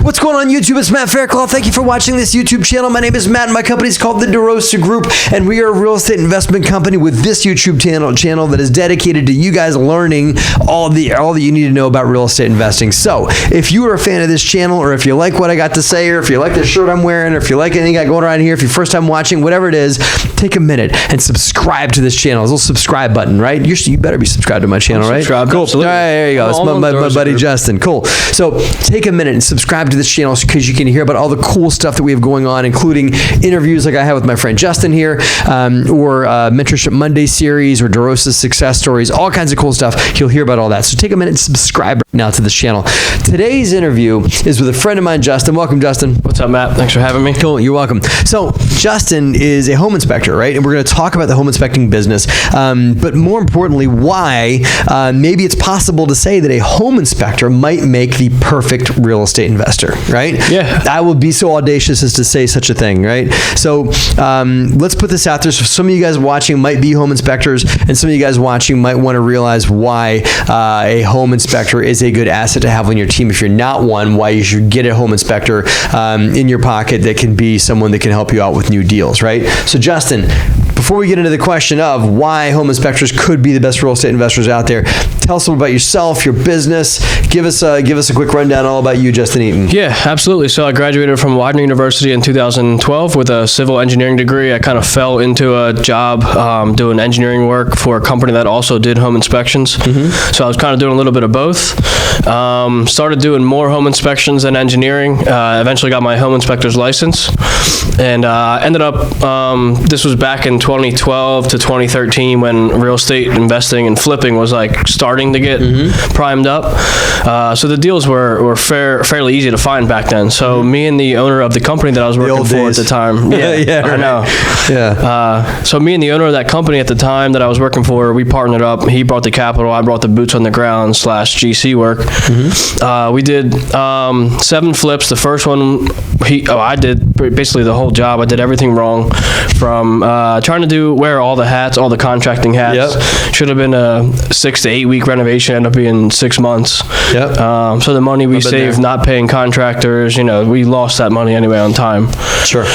What's going on YouTube? It's Matt Faircloth. Thank you for watching this YouTube channel. My name is Matt and my company is called the DeRosa Group, and we are a real estate investment company with this YouTube channel that is dedicated to you guys learning all that you need to know about real estate investing. So if you are a fan of this channel, or if you like what I got to say, or if you like the shirt I'm wearing, or if you like anything I got going around here, if you're first time watching, whatever it is, take a minute and subscribe to this channel. There's a little subscribe button, right? You better be subscribed to my channel, right? Cool. Absolutely. All right, there you go. It's my buddy Justin. Cool. So take a minute and subscribe to this channel because you can hear about all the cool stuff that we have going on, including interviews like I have with my friend Justin here, or Mentorship Monday series, or DeRosa success stories, all kinds of cool stuff. You'll hear about all that. So take a minute and subscribe now to this channel. Today's interview is with a friend of mine, Justin. Welcome, Justin. What's up, Matt? Thanks for having me. Cool. You're welcome. So Justin is a home inspector, right? And we're going to talk about the home inspecting business, but more importantly, why maybe it's possible to say that a home inspector might make the perfect real estate investor, right? Yeah. I would be so audacious as to say such a thing, right? So let's put this out there. So some of you guys watching might be home inspectors, and some of you guys watching might want to realize why a home inspector is a good asset to have on your team. If you're not one, why you should get a home inspector in your pocket that can be someone that can help you out with new deals, right? So Justin, before we get into the question of why home inspectors could be the best real estate investors out there, tell us a little about yourself, your business. Give us a quick rundown all about you, Justin Eaton. Yeah, absolutely. So I graduated from Widener University in 2012 with a civil engineering degree. I kind of fell into a job doing engineering work for a company that also did home inspections. So I was kind of doing a little bit of both. Started doing more home inspections than engineering. Eventually got my home inspector's license, and ended up, this was back in 2012 to 2013 when real estate investing and flipping was like starting to get primed up. So the deals were fairly easy to find back then. So me and the owner of the company that I was working for at the time, yeah, I know. Yeah. So me and the owner of that company at the time that I was working for, we partnered up. He brought the capital, I brought the boots on the ground / GC work. We did 7 flips. The first one, I did basically the whole job. I did everything wrong, from trying to wear all the hats, all the contracting hats. Should have been a 6 to 8 week renovation, ended up being 6 months. So the money we saved not paying contractors, we lost that money anyway on time. Sure.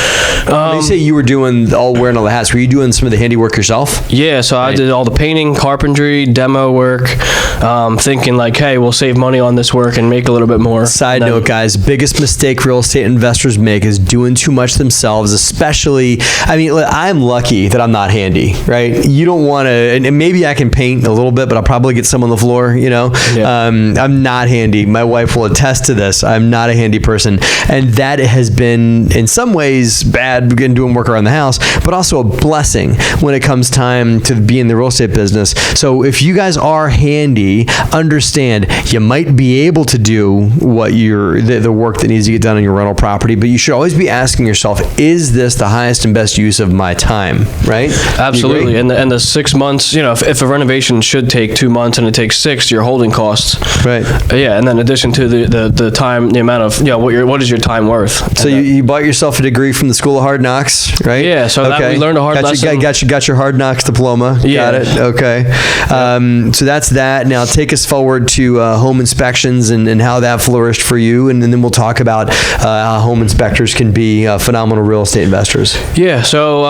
When you say you were wearing all the hats, were you doing some of the handiwork yourself? Yeah, so I did all the painting, carpentry, demo work, thinking like, hey, we'll save money on this work and make a little bit more. Side note, guys, biggest mistake real estate investors make is doing too much themselves, especially, I'm lucky that I'm not handy, right? You don't want to, and maybe I can paint a little bit, but I'll probably get some on the floor, I'm not handy. My wife will attest to this. I'm not a handy person, and that has been in some ways bad in doing work around the house, but also a blessing when it comes time to be in the real estate business. So if you guys are handy, understand you might be able to do what the work that needs to get done on your rental property, but you should always be asking yourself, is this the highest and best use of my time, right? Absolutely. And the 6 months, if a renovation should take 2 months and it takes 6, your holding costs. Right. Yeah, and then in addition to the time, the amount of, what is your time worth? So you bought yourself a degree from the School of Hard Knocks, right? Yeah, so that we learned a hard lesson. Got your Hard Knocks diploma. Yeah. Got it. Okay. So that's that. Now take us forward to home inspections and how that flourished for you, and then we'll talk about how home inspectors can be phenomenal real estate investors. Yeah, so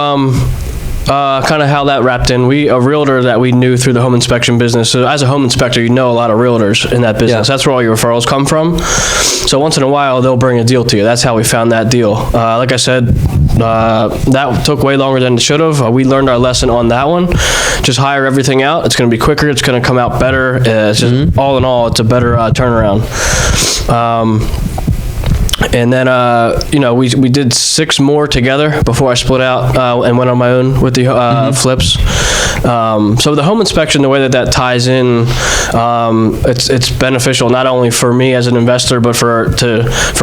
kind of how that wrapped in. A realtor that we knew through the home inspection business. So as a home inspector, you know a lot of realtors in that business. That's where all your referrals come from. So once in a while, they'll bring a deal to you. That's how we found that deal. Like I said, that took way longer than it should have. We learned our lesson on that one. Just hire everything out. It's going to be quicker. It's going to come out better. It's just all in all, it's a better turnaround. And then, we did 6 more together before I split out and went on my own with the flips. So the home inspection, the way that ties in, it's beneficial not only for me as an investor, but for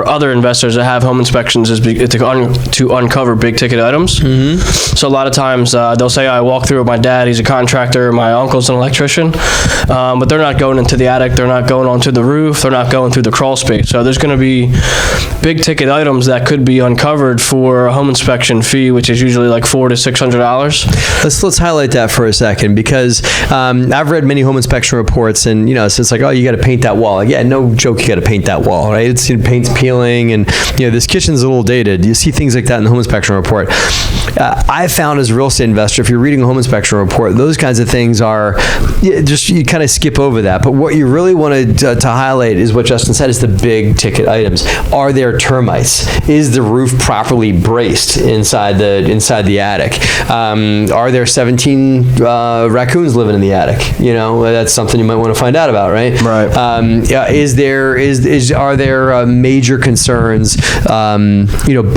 other investors that have home inspections is to uncover big ticket items. So a lot of times they'll say, I walk through with my dad, he's a contractor, my uncle's an electrician, but they're not going into the attic, they're not going onto the roof, they're not going through the crawl space. So there's going to be big ticket items that could be uncovered for a home inspection fee, which is usually like $400 to $600. Let's highlight that for a second, because I've read many home inspection reports, and so it's like, oh, you got to paint that wall. Like, yeah, no joke, you got to paint that wall, right? It's paint's peeling, and this kitchen's a little dated. You see things like that in the home inspection report. I found as a real estate investor, if you're reading a home inspection report, those kinds of things are you kind of skip over that. But what you really want to highlight is what Justin said, is the big ticket items. Are there termites? Is the roof properly braced inside the attic? Are there 17 raccoons living in the attic? That's something you might want to find out about, right? Right. Are there major concerns?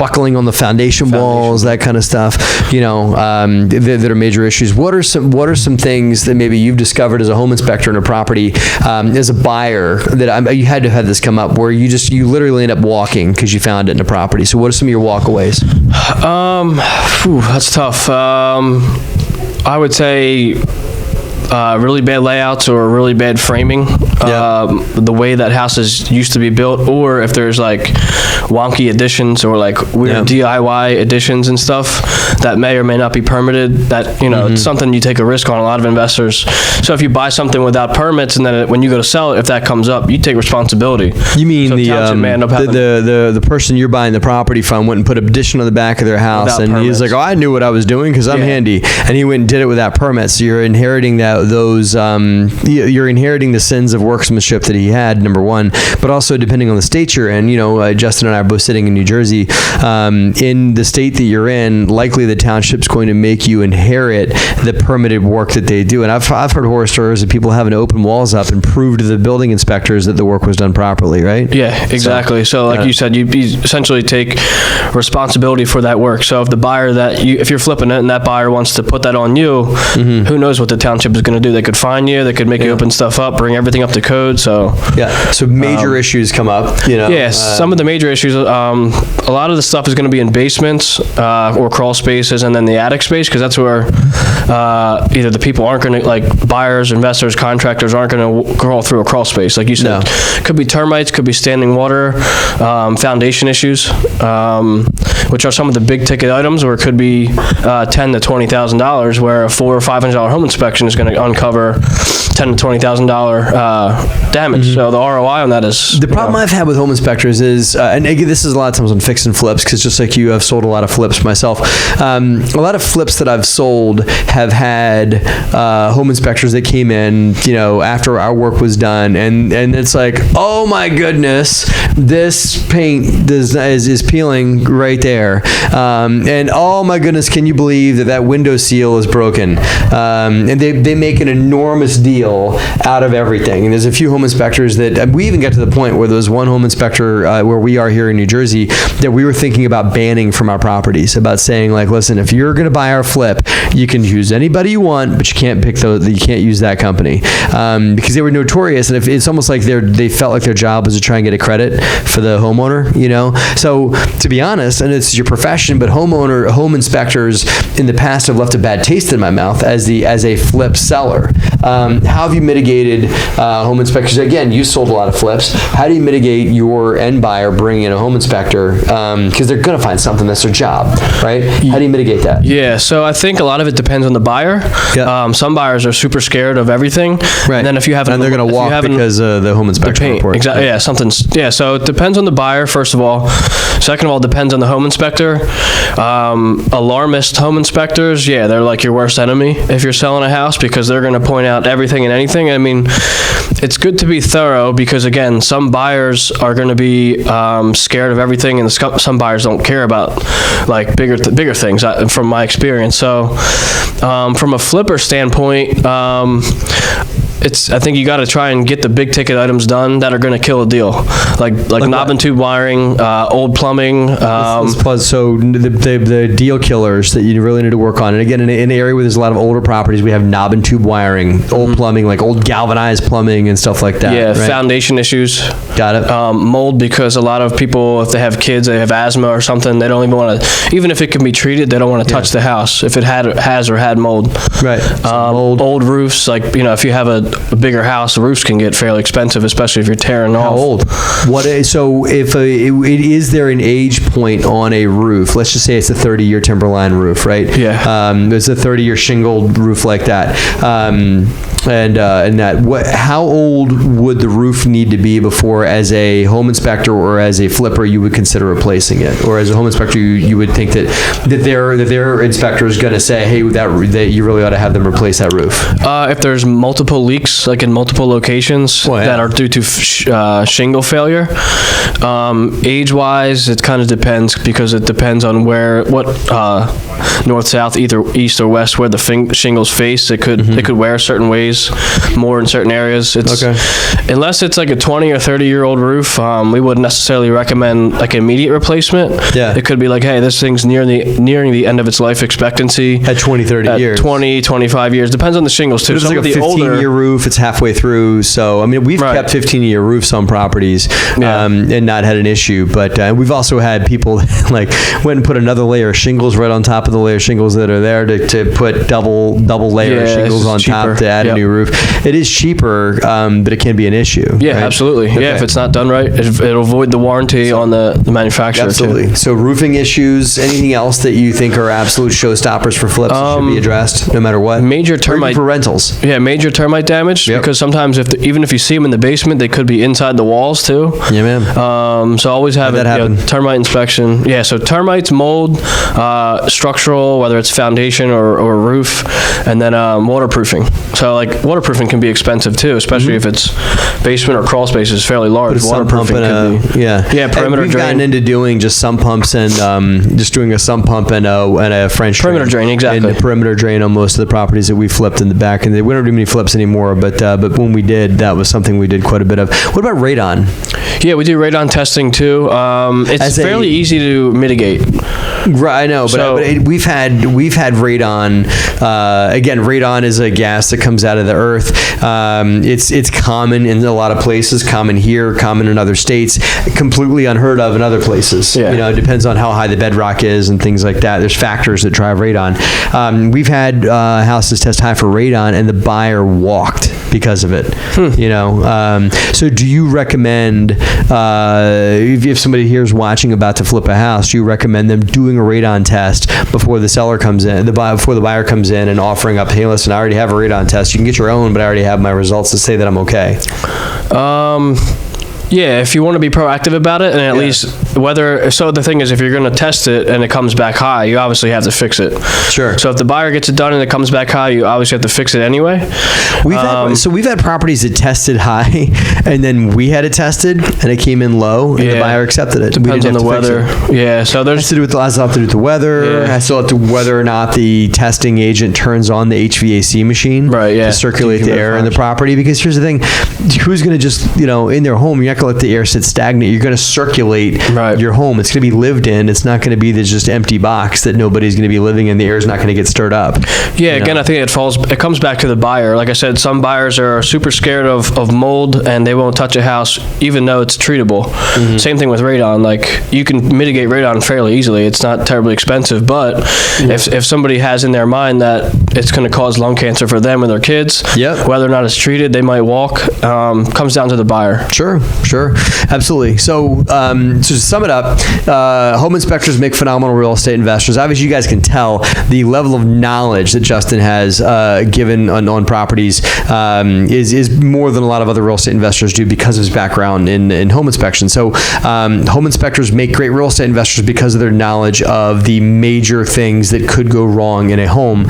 Buckling on the foundation walls, that kind of stuff. That are major issues. What are some things that maybe you've discovered as a home inspector in a property, as a buyer, that you had to have this come up, where you literally end up walking because you found it in a property? So what are some of your walkaways? That's tough. I would say really bad layouts or really bad framing. The way that houses used to be built, or if there's like wonky additions or like weird DIY additions and stuff that may or may not be permitted, that it's something you take a risk on, a lot of investors. So if you buy something without permits, and then when you go to sell it, if that comes up, you take responsibility. You mean so the person you're buying the property from went and put an addition on the back of their house, without and permits. He's like, oh, I knew what I was doing because I'm handy, and he went and did it without permits. So you're inheriting you're inheriting the sins of workmanship that he had, number one, but also depending on the state you're in. Justin and I are both sitting in New Jersey. In the state that you're in, likely the township's going to make you inherit the permitted work that they do. And I've heard horror stories of people having to open walls up and prove to the building inspectors that the work was done properly, right? Yeah, exactly. So like you said, you essentially take responsibility for that work. So if the buyer if you're flipping it and that buyer wants to put that on you, who knows what the township is going to do? They could fine you. They could make you open stuff up, bring everything up to code. So so major issues come up. Some of the major issues. A lot of the stuff is going to be in basements or crawl spaces, and then the attic space, because that's where either the people aren't going to, like buyers, investors, contractors aren't going to crawl through a crawl space, like you said. Could be termites, could be standing water, foundation issues, which are some of the big ticket items, or it could be $10,000 to $20,000, where a $400 or $500 home inspection is going to uncover $10,000 to $20,000 damage. So the ROI on that is the problem I've had with home inspectors is, and again, this is a lot of times on fix and flips, because just like you, I've sold a lot of flips myself. A lot of flips that I've sold have had home inspectors that came in, after our work was done, and it's like, oh my goodness, this paint is peeling right there, and oh my goodness, can you believe that window seal is broken? And they make an enormous deal out of everything. And there's a few home inspectors that we even got to the point where there was one home inspector where we are here in New Jersey that we were thinking about banning from our properties, about saying, like, listen, if you're going to buy our flip, you can use anybody you want, but you can't you can't use that company, because they were notorious, and it's almost like they felt like their job was to try and get a credit for the homeowner. So to be honest, and it's your profession, but home inspectors in the past have left a bad taste in my mouth as a flip seller. How have you mitigated home inspectors? Again, you sold a lot of flips. How do you mitigate your end buyer bringing in a home inspector? Because they're going to find something that's their job, right? How do you mitigate that? Yeah, so I think a lot of it depends on the buyer. Some buyers are super scared of everything. Right. And then if you have, and they're going to walk because the home inspection report. Exactly. Yeah, so it depends on the buyer, first of all. Second of all, it depends on the home inspector. Alarmist home inspectors, they're like your worst enemy if you're selling a house, because they're going to point out everything and anything. I mean, it's good to be thorough, because again, some buyers are going to be scared of everything, and some buyers don't care about like bigger things, from my experience. So from a flipper standpoint, I think you got to try and get the big ticket items done that are going to kill a deal, like knob and tube wiring, old plumbing. So the deal killers that you really need to work on, and again, in an area where there's a lot of older properties, we have knob and tube wiring, old plumbing, like old galvanized plumbing and stuff like that. Yeah, right? Foundation issues. Got it. Mold, because a lot of people, if they have kids, they have asthma or something, they don't even want to, even if it can be treated, they don't want to touch the house if it has or had mold. Right. Mold. Old roofs, like if you have a a bigger house, the roofs can get fairly expensive, especially if you're tearing off. How old? So if is there an age point on a roof? Let's just say it's a 30-year timberline roof, right? Yeah. There's a 30-year shingled roof like that. How old would the roof need to be before, as a home inspector or as a flipper, you would consider replacing it? Or as a home inspector, you would think that their inspector is going to say, hey, that you really ought to have them replace that roof? If there's multiple leaks, like in multiple locations that are due to shingle failure, age-wise, it kind of depends, because it depends on what north, south, either east or west, where the shingles face. It could wear certain ways, more in certain areas. Unless it's like a 20 or 30-year-old roof, we wouldn't necessarily recommend like immediate replacement. Yeah. It could be like, hey, this thing's nearing the end of its life expectancy. At 20, 30 years. 20, 25 years. Depends on the shingles too. It's like a 15-year roof. It's halfway through. So, I mean, we've kept 15-year roofs on properties and not had an issue. But we've also had people like went and put another layer of shingles right on top of the layer of shingles that are there to put double layer of shingles on top to add a new roof. It is cheaper, but it can be an issue. Yeah, right? Absolutely. Okay. Yeah, if it's not done right, it'll void the warranty on the manufacturer. Absolutely. Too. So roofing issues, anything else that you think are absolute showstoppers for flips that should be addressed no matter what? Major termite. For rentals. Yeah, major termite damage, because sometimes even if you see them in the basement, they could be inside the walls too. Yeah, man. So always have termite inspection. Yeah, so termites, mold, structural, whether it's foundation or roof, and then waterproofing. So like waterproofing can be expensive too, especially if it's basement or crawl space is fairly large. Waterproofing can be. Perimeter we've drain. Gotten into doing just sump pumps and just doing a sump pump and a French perimeter drain, exactly. And a perimeter drain on most of the properties that we flipped in the back. And we don't do many flips anymore, but when we did, that was something we did quite a bit of. What about radon? Yeah, we do radon testing too. It's fairly easy to mitigate. Right, I know, but we've had radon. Again, radon is a gas that comes out of the earth. It's common in a lot of places, common here, common in other states, completely unheard of in other places. Yeah. You know, it depends on how high the bedrock is and things like that. There's factors that drive radon. We've had houses test high for radon, and the buyer walked because of it. You know, so do you recommend if somebody here is watching about to flip a house, do you recommend them doing a radon test before the seller comes in, before the buyer comes in, and offering up, hey, listen, I already have a radon test. You can get your own, but I already have my results to say that I'm okay. Yeah, if you want to be proactive about it, and at least the thing is, if you're going to test it and it comes back high, you obviously have to fix it. Sure. So if the buyer gets it done and it comes back high, you obviously have to fix it anyway. We've had properties that tested high, and then we had it tested, and it came in low, and the buyer accepted it. Depends on the weather. Yeah, so there's... It has to do with the weather. It has to do with whether or not the testing agent turns on the HVAC machine to circulate the air in the property. Because here's the thing, who's going to just, in their home, you're not going to let the air sit stagnant. You're going to circulate your home. It's going to be lived in. It's not going to be this just empty box that nobody's going to be living in. The air is not going to get stirred up. Yeah, again, I think it comes back to the buyer. Like I said, some buyers are super scared of mold, and they won't touch a house even though it's treatable. Same thing with radon. Like, you can mitigate radon fairly easily. It's not terribly expensive, but if somebody has in their mind that it's going to cause lung cancer for them and their kids, whether or not it's treated, they might walk. Comes down to the buyer. Sure. Absolutely. So to sum it up, home inspectors make phenomenal real estate investors. Obviously, you guys can tell the level of knowledge that Justin has given on properties is more than a lot of other real estate investors do because of his background in home inspection. So home inspectors make great real estate investors because of their knowledge of the major things that could go wrong in a home.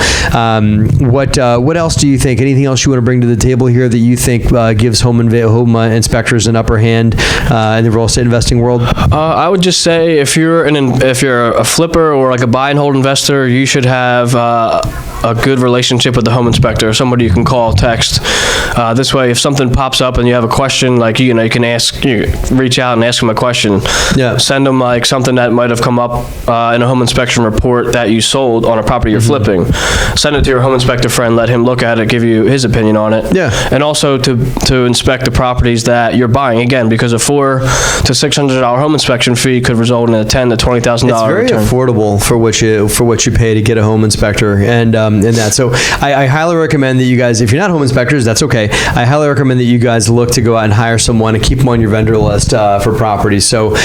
What else do you think? Anything else you want to bring to the table here that you think gives home inspectors an upper hand in the real estate investing world? I would just say if you're a flipper or like a buy and hold investor, you should have a good relationship with the home inspector, somebody you can call, text. This way, if something pops up and you have a question, like you can reach out and ask them a question. Yeah. Send them like something that might have come up in a home inspection report that you sold on a property you're flipping. Send it to your home inspector friend, let him look at it, give you his opinion on it. Yeah. And also to inspect the properties that you're buying. again, because a $400 to $600 home inspection fee could result in a $10,000 to $20,000 It's very return. affordable for what you pay to get a home inspector, and that. So I highly recommend that you guys, if you're not home inspectors, that's okay. I highly recommend that you guys look to go out and hire someone and keep them on your vendor list for properties. So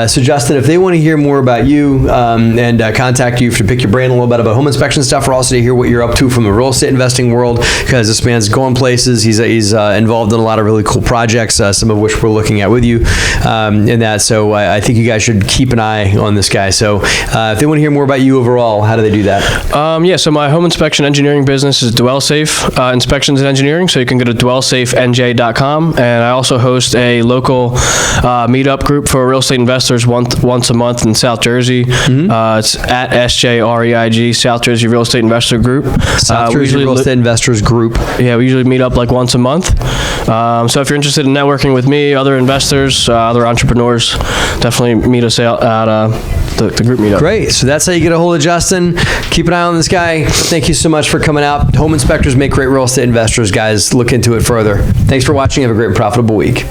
Justin, if they want to hear more about you and contact you to pick your brain a little bit about home inspection stuff, or also to hear what you're up to from the real estate investing world, because this man's going places. He's involved in a lot of really cool projects, some of which we're looking at with you, and that. So I think you guys should keep an eye on this guy. So if they want to hear more about you overall, how do they do that? So my home inspection engineering business is DwellSafe Inspections and Engineering. So you can go to DwellSafeNJ.com, and I also host a local meetup group for real estate investors once a month in South Jersey. It's at SJREIG, South Jersey Real Estate Investor Group. South Jersey Real Estate Investors Group. Yeah, we usually meet up like once a month. So if you're interested in networking with me, other investors, other entrepreneurs, definitely meet us out at the group meetup. Great. So that's how you get a hold of Justin. Keep an eye on this guy. Thank you so much for coming out. Home inspectors make great real estate investors, guys. Look into it further. Thanks for watching. Have a great and profitable week.